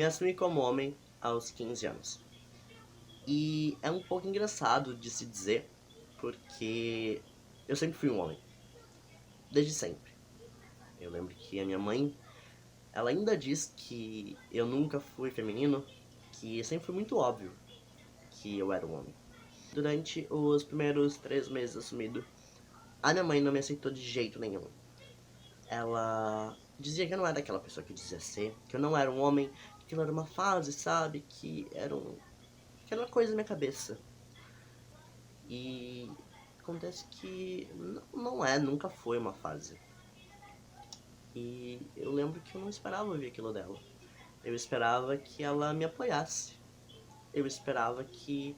me assumi como homem aos 15 anos. E é um pouco engraçado de se dizer, porque eu sempre fui um homem. Desde sempre. Eu lembro que a minha mãe, ela ainda diz que eu nunca fui feminino, que sempre foi muito óbvio que eu era um homem. Durante os primeiros 3 meses assumido, a minha mãe não me aceitou de jeito nenhum. Ela dizia que eu não era aquela pessoa que dizia ser, que eu não era um homem, que aquilo era uma fase, sabe? Que era uma coisa na minha cabeça. E acontece que nunca foi uma fase. E eu lembro que eu não esperava ouvir aquilo dela. Eu esperava que ela me apoiasse. Eu esperava que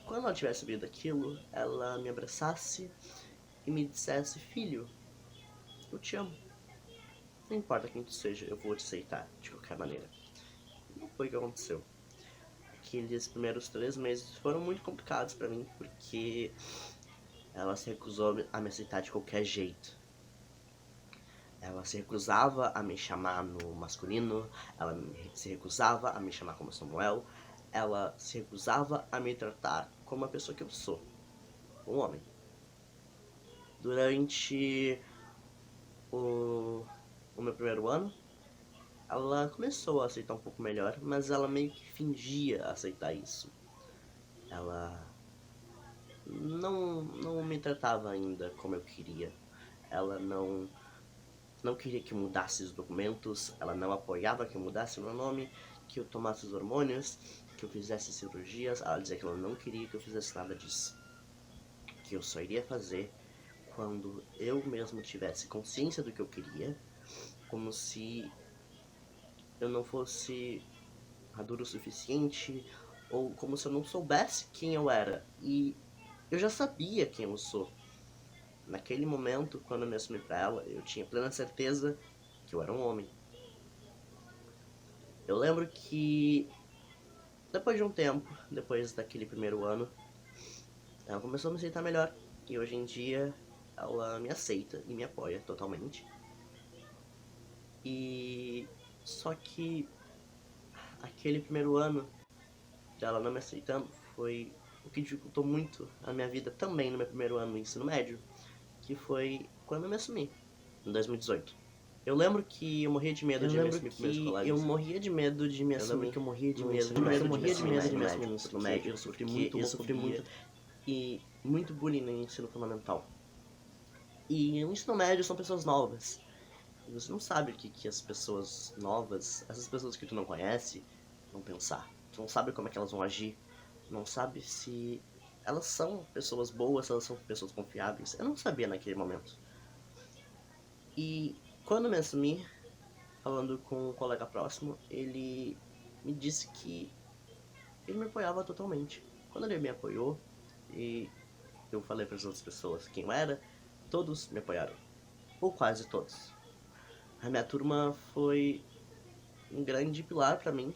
quando ela tivesse ouvido aquilo, ela me abraçasse e me dissesse: filho, eu te amo. Não importa quem tu seja, eu vou te aceitar de qualquer maneira. Não foi o que aconteceu. Aqueles primeiros 3 meses foram muito complicados pra mim, porque ela se recusou a me aceitar de qualquer jeito. Ela se recusava a me chamar no masculino, ela se recusava a me chamar como Samuel, ela se recusava a me tratar como a pessoa que eu sou, um homem. Durante o meu primeiro ano, ela começou a aceitar um pouco melhor, mas ela meio que fingia aceitar isso. Ela não me tratava ainda como eu queria. Ela não queria que eu mudasse os documentos, ela não apoiava que eu mudasse meu nome, que eu tomasse os hormônios, que eu fizesse cirurgias. Ela dizia que ela não queria que eu fizesse nada disso. Que eu só iria fazer quando eu mesmo tivesse consciência do que eu queria, como se eu não fosse maduro o suficiente, ou como se eu não soubesse quem eu era. E eu já sabia quem eu sou. Naquele momento, quando eu me assumi pra ela, eu tinha plena certeza que eu era um homem. Eu lembro que depois de um tempo, depois daquele primeiro ano, ela começou a me aceitar melhor. E hoje em dia ela me aceita e me apoia totalmente. E só que aquele primeiro ano dela não me aceitando foi o que dificultou muito a minha vida também no meu primeiro ano no ensino médio, que foi quando eu me assumi, em 2018. Eu lembro que eu morria de medo de me assumir pros meus colegas. Eu morria de medo de me assumir. Eu lembro que eu morria de medo de me assumir no ensino médio. Eu sofri muito homofobia e muito bullying no ensino fundamental. E no ensino médio são pessoas novas. E você não sabe o que as pessoas novas, essas pessoas que tu não conhece, vão pensar. Tu não sabe como é que elas vão agir. Não sabe se elas são pessoas boas, se elas são pessoas confiáveis. Eu não sabia naquele momento. E quando me assumi, falando com um colega próximo, ele me disse que ele me apoiava totalmente. Quando ele me apoiou e eu falei para as outras pessoas quem eu era, todos me apoiaram. Ou quase todos. A minha turma foi um grande pilar para mim.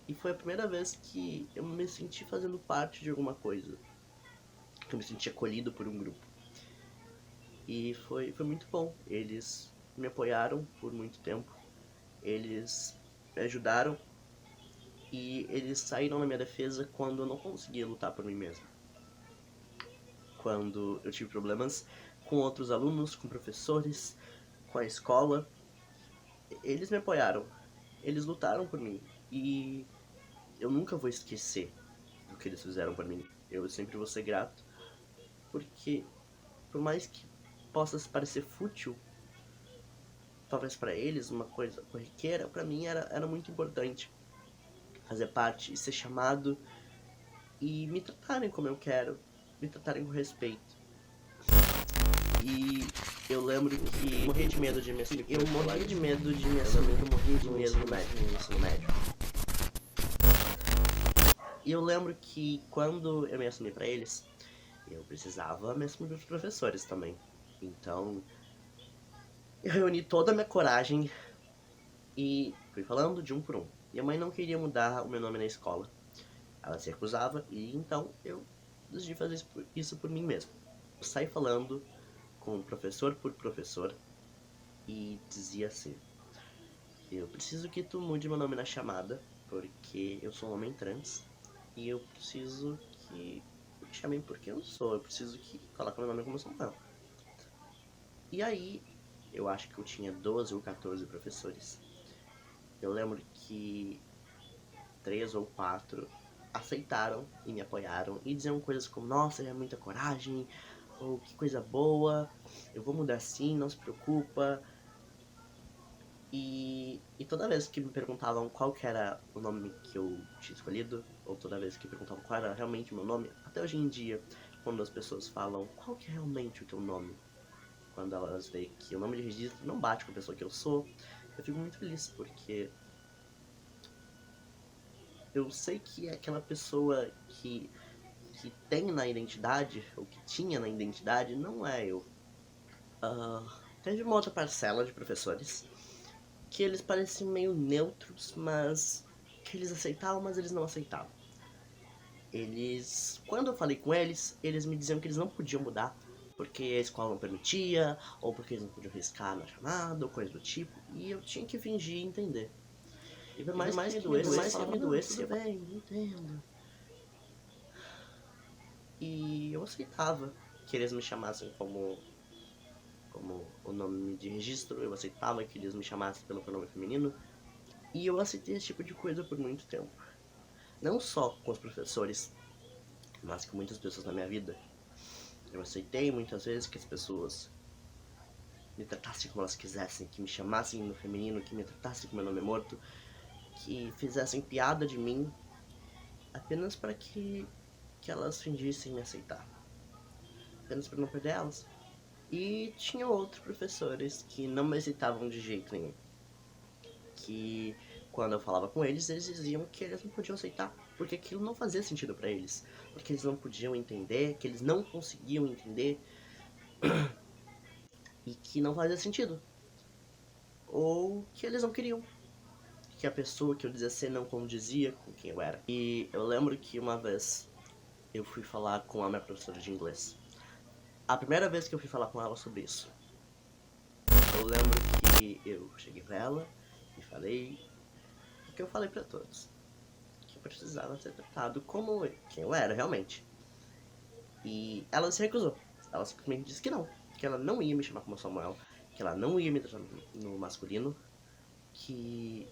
E foi a primeira vez que eu me senti fazendo parte de alguma coisa. Que eu me senti acolhido por um grupo. E foi muito bom. Eles me apoiaram por muito tempo. Eles me ajudaram. E eles saíram na minha defesa quando eu não conseguia lutar por mim mesmo. Quando eu tive problemas com outros alunos, com professores, com a escola. Eles me apoiaram. Eles lutaram por mim. E eu nunca vou esquecer do que eles fizeram por mim. Eu sempre vou ser grato. Porque, por mais que possa parecer fútil, talvez para eles uma coisa corriqueira, para mim era muito importante fazer parte e ser chamado e me tratarem como eu quero, me tratarem com respeito. E eu lembro que morria de medo de me assumir. Eu morria de medo de me assumir. Eu morria de medo no ensino médio. E eu lembro que quando eu me assumi pra eles, eu precisava me assumir pros professores também. Então, eu reuni toda a minha coragem e fui falando de um por um. Minha mãe não queria mudar o meu nome na escola. Ela se recusava e então eu decidi fazer isso por mim mesmo. Eu saí falando com professor por professor e dizia assim: eu preciso que tu mude meu nome na chamada, porque eu sou um homem trans, e eu preciso que me chamem porque eu sou, eu preciso que coloque meu nome como Samuel. E aí, eu acho que eu tinha 12 ou 14 professores. Eu lembro que 3 ou 4 aceitaram e me apoiaram e diziam coisas como: nossa, é muita coragem, ou que coisa boa, eu vou mudar sim, não se preocupa. E toda vez que me perguntavam qual que era o nome que eu tinha escolhido, ou toda vez que perguntavam qual era realmente o meu nome, até hoje em dia, quando as pessoas falam qual que é realmente o teu nome, quando elas veem que o nome de registro não bate com a pessoa que eu sou, eu fico muito feliz, porque eu sei que é aquela pessoa que tem na identidade, ou que tinha na identidade, não é eu. Teve uma outra parcela de professores que eles pareciam meio neutros, mas que eles aceitavam, mas eles não aceitavam. Quando eu falei com eles, eles me diziam que eles não podiam mudar, porque a escola não permitia, ou porque eles não podiam riscar na chamada, ou coisa do tipo, e eu tinha que fingir entender. E por mais que me doesse, tudo bem, entendo. E eu aceitava que eles me chamassem como o nome de registro, eu aceitava que eles me chamassem pelo pronome feminino, e eu aceitei esse tipo de coisa por muito tempo. Não só com os professores, mas com muitas pessoas na minha vida. Eu aceitei muitas vezes que as pessoas me tratassem como elas quisessem, que me chamassem no feminino, que me tratassem com meu nome morto, que fizessem piada de mim, apenas para que elas fingissem me aceitar. Apenas para não perder elas. E tinha outros professores que não me aceitavam de jeito nenhum. Que quando eu falava com eles, eles diziam que eles não podiam aceitar, porque aquilo não fazia sentido para eles, porque eles não podiam entender, que eles não conseguiam entender e que não fazia sentido, ou que eles não queriam, que a pessoa que eu dizia ser não condizia com quem eu era. E eu lembro que uma vez eu fui falar com a minha professora de inglês. A primeira vez que eu fui falar com ela sobre isso, eu lembro que eu cheguei pra ela e falei o que eu falei pra todos, que eu precisava ser tratado como quem eu era realmente. E ela se recusou. Ela simplesmente disse que ela não ia me chamar como Samuel, que ela não ia me tratar no masculino, que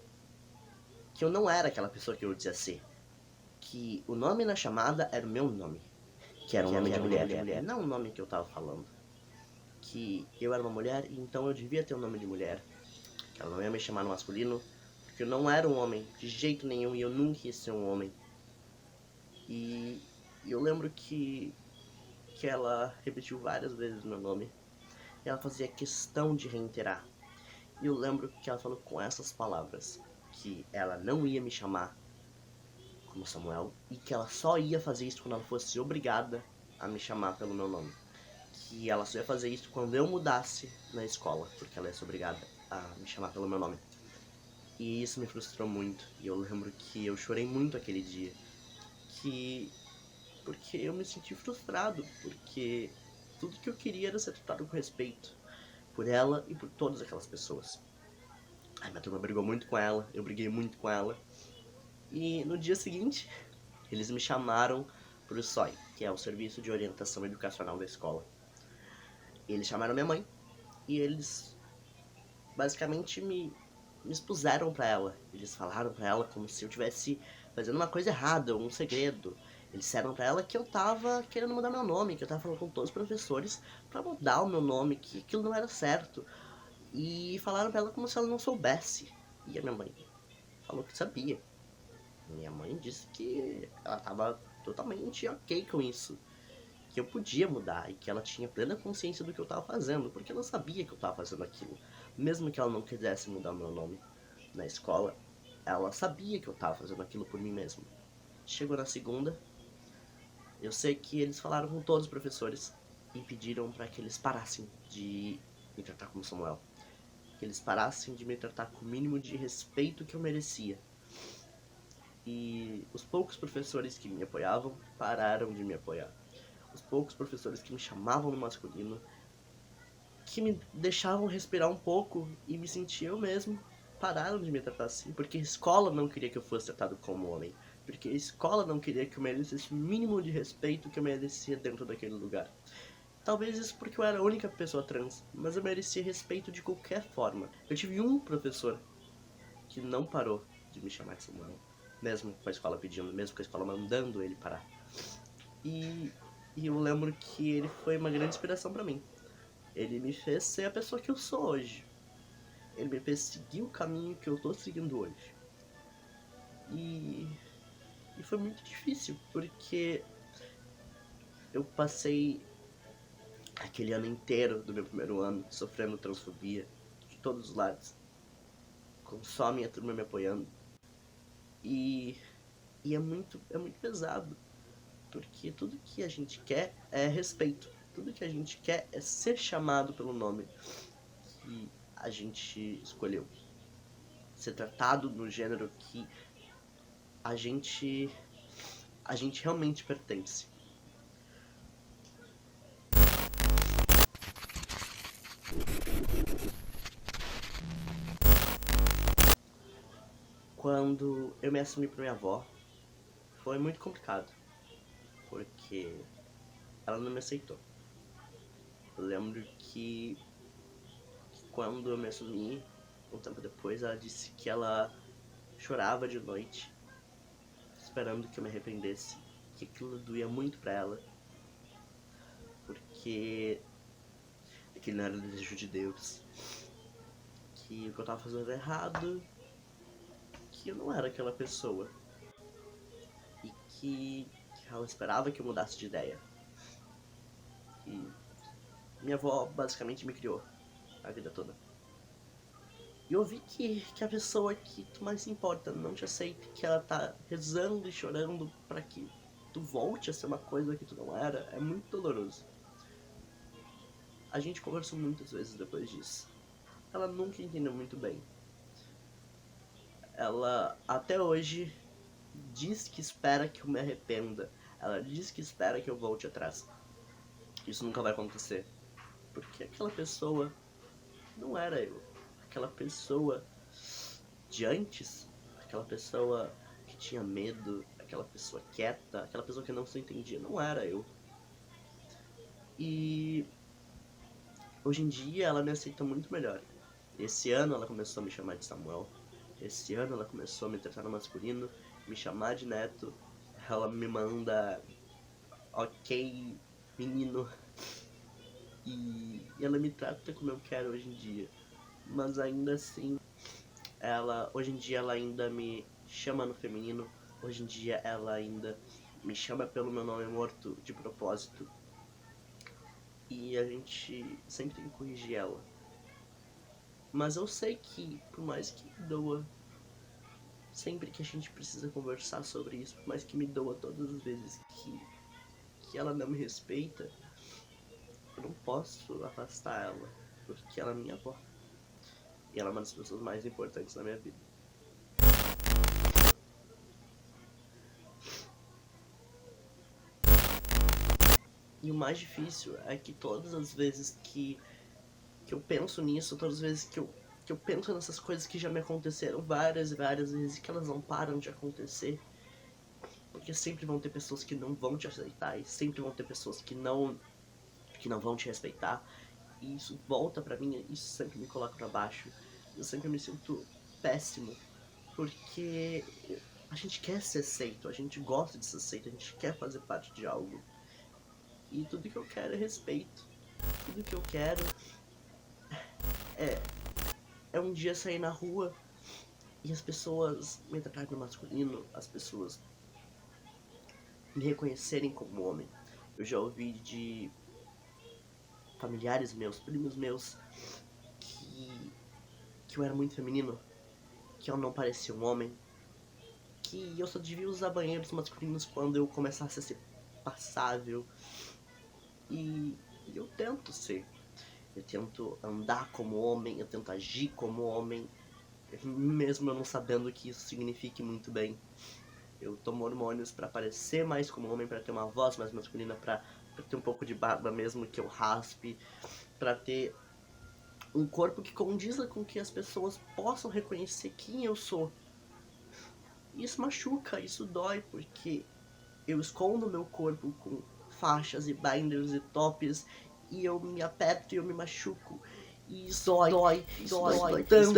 eu não era aquela pessoa que eu dizia ser, que o nome na chamada era o meu nome, que era um nome de mulher, não o nome que eu tava falando, que eu era uma mulher e então eu devia ter um nome de mulher, que ela não ia me chamar no masculino, porque eu não era um homem de jeito nenhum e eu nunca ia ser um homem. E eu lembro que ela repetiu várias vezes meu nome e ela fazia questão de reiterar. E eu lembro que ela falou com essas palavras, que ela não ia me chamar como Samuel e que ela só ia fazer isso quando ela fosse obrigada a me chamar pelo meu nome. Que ela só ia fazer isso quando eu mudasse na escola, porque ela ia ser obrigada a me chamar pelo meu nome. E isso me frustrou muito. E eu lembro que eu chorei muito aquele dia. Porque eu me senti frustrado, porque tudo que eu queria era ser tratado com respeito por ela e por todas aquelas pessoas. A minha turma brigou muito com ela, eu briguei muito com ela. E no dia seguinte, eles me chamaram pro SOI, que é o Serviço de Orientação Educacional da escola. E eles chamaram minha mãe e eles basicamente me expuseram pra ela. Eles falaram pra ela como se eu tivesse fazendo uma coisa errada, um segredo. Eles disseram pra ela que eu tava querendo mudar meu nome, que eu tava falando com todos os professores pra mudar o meu nome, que aquilo não era certo. E falaram pra ela como se ela não soubesse. E a minha mãe falou que sabia. Minha mãe disse que ela tava totalmente ok com isso. Que eu podia mudar e que ela tinha plena consciência do que eu tava fazendo, porque ela sabia que eu tava fazendo aquilo. Mesmo que ela não quisesse mudar o meu nome na escola, ela sabia que eu tava fazendo aquilo por mim mesmo. Chegou na segunda, eu sei que eles falaram com todos os professores e pediram para que eles parassem de me tratar como Samuel. Que eles parassem de me tratar com o mínimo de respeito que eu merecia. E os poucos professores que me apoiavam pararam de me apoiar. Os poucos professores que me chamavam no masculino, que me deixavam respirar um pouco e me sentir eu mesmo, pararam de me tratar assim, porque a escola não queria que eu fosse tratado como homem, porque a escola não queria que eu merecesse o mínimo de respeito que eu merecia dentro daquele lugar. Talvez isso porque eu era a única pessoa trans, mas eu merecia respeito de qualquer forma. Eu tive um professor que não parou de me chamar de Samuel, mesmo com a escola pedindo, mesmo com a escola mandando ele parar. E eu lembro que ele foi uma grande inspiração pra mim. Ele me fez ser a pessoa que eu sou hoje. Ele me fez seguir o caminho que eu tô seguindo hoje. E foi muito difícil, porque eu passei aquele ano inteiro do meu primeiro ano sofrendo transfobia de todos os lados, com só a minha turma me apoiando. E é muito pesado, porque tudo que a gente quer é respeito. Tudo que a gente quer é ser chamado pelo nome que a gente escolheu. Ser tratado no gênero que a gente realmente pertence. Quando eu me assumi pra minha avó, foi muito complicado, porque ela não me aceitou. Eu lembro que quando eu me assumi, um tempo depois, ela disse que ela chorava de noite, esperando que eu me arrependesse, que aquilo doía muito pra ela, porque aquele não era o desejo de Deus, que o que eu tava fazendo era errado, que eu não era aquela pessoa, e que ela esperava que eu mudasse de ideia. E minha avó basicamente me criou a vida toda. E eu vi que a pessoa que tu mais se importa não te aceita, que ela tá rezando e chorando pra que tu volte a ser uma coisa que tu não era, é muito doloroso. A gente conversou muitas vezes depois disso. Ela nunca entendeu muito bem. Ela, até hoje, diz que espera que eu me arrependa. Ela diz que espera que eu volte atrás. Isso nunca vai acontecer. Porque aquela pessoa não era eu. Aquela pessoa de antes, aquela pessoa que tinha medo, aquela pessoa quieta, aquela pessoa que não se entendia, não era eu. E hoje em dia ela me aceita muito melhor. Esse ano ela começou a me chamar de Samuel. Esse ano ela começou a me tratar no masculino, me chamar de neto. Ela me manda ok, menino. E ela me trata como eu quero hoje em dia. Mas ainda assim, hoje em dia ela ainda me chama no feminino. Hoje em dia ela ainda me chama pelo meu nome morto de propósito. E a gente sempre tem que corrigir ela. Mas eu sei que, por mais que me doa, sempre que a gente precisa conversar sobre isso, por mais que me doa todas as vezes que ela não me respeita, eu não posso afastar ela, porque ela é minha avó. E ela é uma das pessoas mais importantes na minha vida. E o mais difícil é que todas as vezes que eu penso nisso, todas as vezes que eu penso nessas coisas que já me aconteceram várias e várias vezes, que elas não param de acontecer, porque sempre vão ter pessoas que não vão te aceitar, e sempre vão ter pessoas que não vão te respeitar, e isso volta pra mim, isso sempre me coloca pra baixo. Eu sempre me sinto péssimo, porque a gente quer ser aceito, a gente gosta de ser aceito, a gente quer fazer parte de algo. E tudo que eu quero é respeito. Tudo que eu quero é um dia sair na rua e as pessoas me tratarem no masculino, as pessoas me reconhecerem como homem. Eu já ouvi de familiares meus, primos meus, que eu era muito feminino, que eu não parecia um homem, que eu só devia usar banheiros masculinos quando eu começasse a ser passável. E eu tento ser. Eu tento andar como homem, eu tento agir como homem, mesmo eu não sabendo que isso signifique muito bem. Eu tomo hormônios pra parecer mais como homem, pra ter uma voz mais masculina, pra ter um pouco de barba mesmo que eu raspe, pra ter um corpo que condiza com que as pessoas possam reconhecer quem eu sou. Isso machuca, isso dói, porque eu escondo meu corpo com faixas e binders e tops, e eu me aperto e eu me machuco. E isso dói tanto,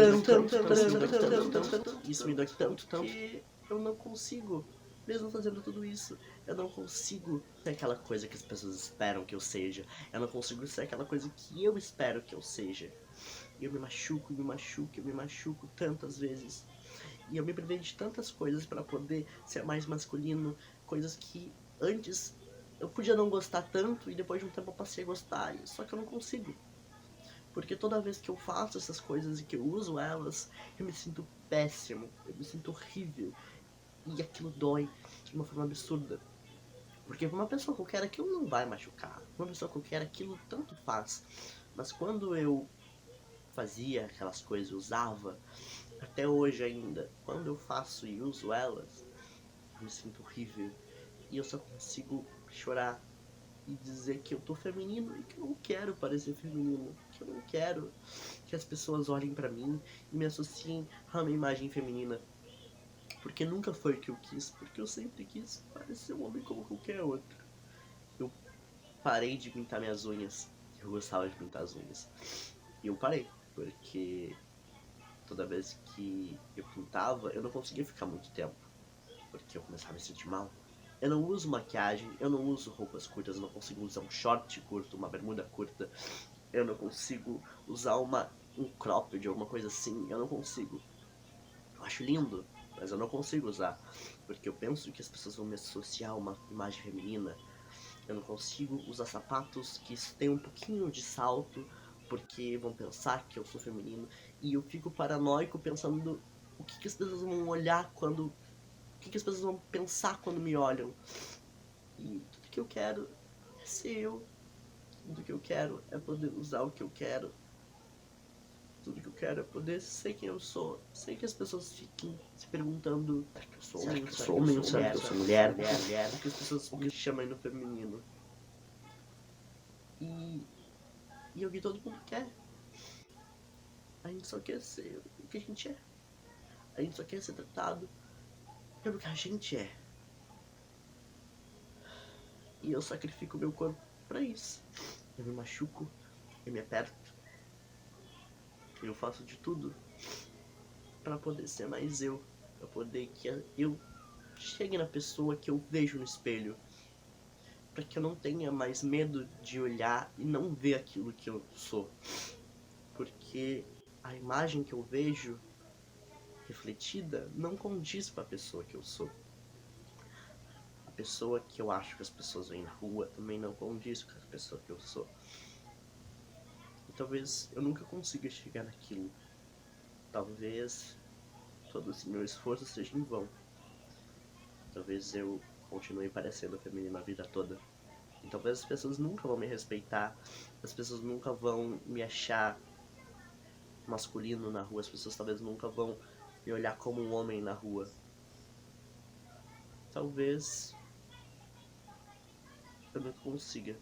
isso me dói tanto que eu não consigo, mesmo fazendo tudo isso, eu não consigo ser aquela coisa que as pessoas esperam que eu seja. Eu não consigo ser aquela coisa que eu espero que eu seja. E eu me machuco, me machuco tantas vezes. E eu me privei de tantas coisas para poder ser mais masculino, coisas que antes eu podia não gostar tanto e depois de um tempo eu passei a gostar, só que eu não consigo. Porque toda vez que eu faço essas coisas e que eu uso elas, eu me sinto péssimo, eu me sinto horrível. E aquilo dói de uma forma absurda. Porque pra uma pessoa qualquer aquilo não vai machucar. Uma pessoa qualquer aquilo tanto faz. Mas quando eu fazia aquelas coisas, usava, até hoje ainda, quando eu faço e uso elas, eu me sinto horrível. E eu só consigo chorar e dizer que eu tô feminino e que eu não quero parecer feminino. Que eu não quero que as pessoas olhem pra mim e me associem a uma imagem feminina. Porque nunca foi o que eu quis. Porque eu sempre quis parecer um homem como qualquer outro. Eu parei de pintar minhas unhas. Eu gostava de pintar as unhas. E eu parei. Porque toda vez que eu pintava, eu não conseguia ficar muito tempo. Porque eu começava a me sentir mal. Eu não uso maquiagem, eu não uso roupas curtas, eu não consigo usar um short curto, uma bermuda curta. Eu não consigo usar um cropped, alguma coisa assim. Eu não consigo. Eu acho lindo, mas eu não consigo usar. Porque eu penso que as pessoas vão me associar a uma imagem feminina. Eu não consigo usar sapatos que têm um pouquinho de salto, porque vão pensar que eu sou feminino. E eu fico paranoico pensando o que as pessoas vão olhar quando... O que as pessoas vão pensar quando me olham. E tudo que eu quero é ser eu. Tudo que eu quero é poder usar o que eu quero. Tudo que eu quero é poder ser quem eu sou. Sem que as pessoas fiquem se perguntando: será que eu sou homem? Será que eu sou mulher? Que as pessoas me chamam no feminino. E é o que todo mundo quer. A gente só quer ser o que a gente é. A gente só quer ser tratado pelo que a gente é. E eu sacrifico meu corpo pra isso. Eu me machuco, eu me aperto. Eu faço de tudo pra poder ser mais eu. Pra poder que eu chegue na pessoa que eu vejo no espelho. Pra que eu não tenha mais medo de olhar e não ver aquilo que eu sou. Porque a imagem que eu vejo refletida não condiz com a pessoa que eu sou. A pessoa que eu acho que as pessoas veem na rua também não condiz com a pessoa que eu sou. E talvez eu nunca consiga chegar naquilo. Talvez todo esse meu esforço seja em vão. Talvez eu continue parecendo feminino a vida toda. E talvez as pessoas nunca vão me respeitar. As pessoas nunca vão me achar masculino na rua. As pessoas talvez nunca vão me olhar como um homem na rua. Talvez eu nunca consiga.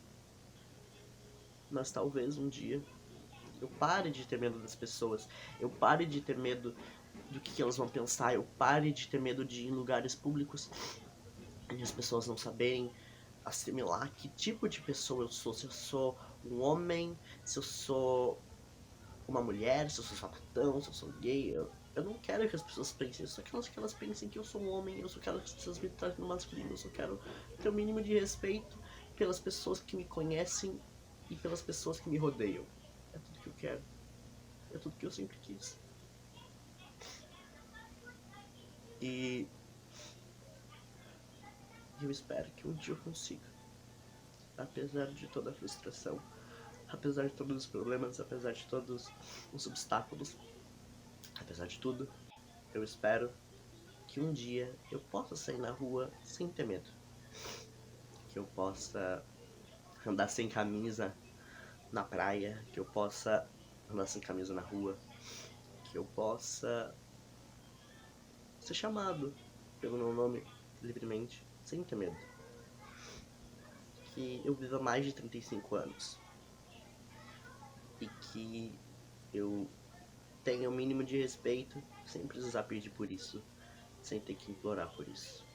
Mas talvez um dia eu pare de ter medo das pessoas. Eu pare de ter medo do que elas vão pensar. Eu pare de ter medo de ir em lugares públicos e as pessoas não saberem assimilar que tipo de pessoa eu sou. Se eu sou um homem, se eu sou uma mulher, se eu sou sapatão, se eu sou gay. Eu não quero que as pessoas pensem, eu só quero que elas pensem que eu sou um homem, eu só quero que as pessoas me tratem no masculino, eu só quero ter o mínimo de respeito pelas pessoas que me conhecem e pelas pessoas que me rodeiam. É tudo que eu quero. É tudo que eu sempre quis. E eu espero que um dia eu consiga. Apesar de toda a frustração, apesar de todos os problemas, apesar de todos os obstáculos, apesar de tudo, eu espero que um dia eu possa sair na rua sem ter medo. Que eu possa andar sem camisa na praia, que eu possa andar sem camisa na rua, que eu possa ser chamado pelo meu nome livremente, sem ter medo. Que eu viva mais de 35 anos. E que eu tenha o mínimo de respeito sem precisar pedir por isso, sem ter que implorar por isso.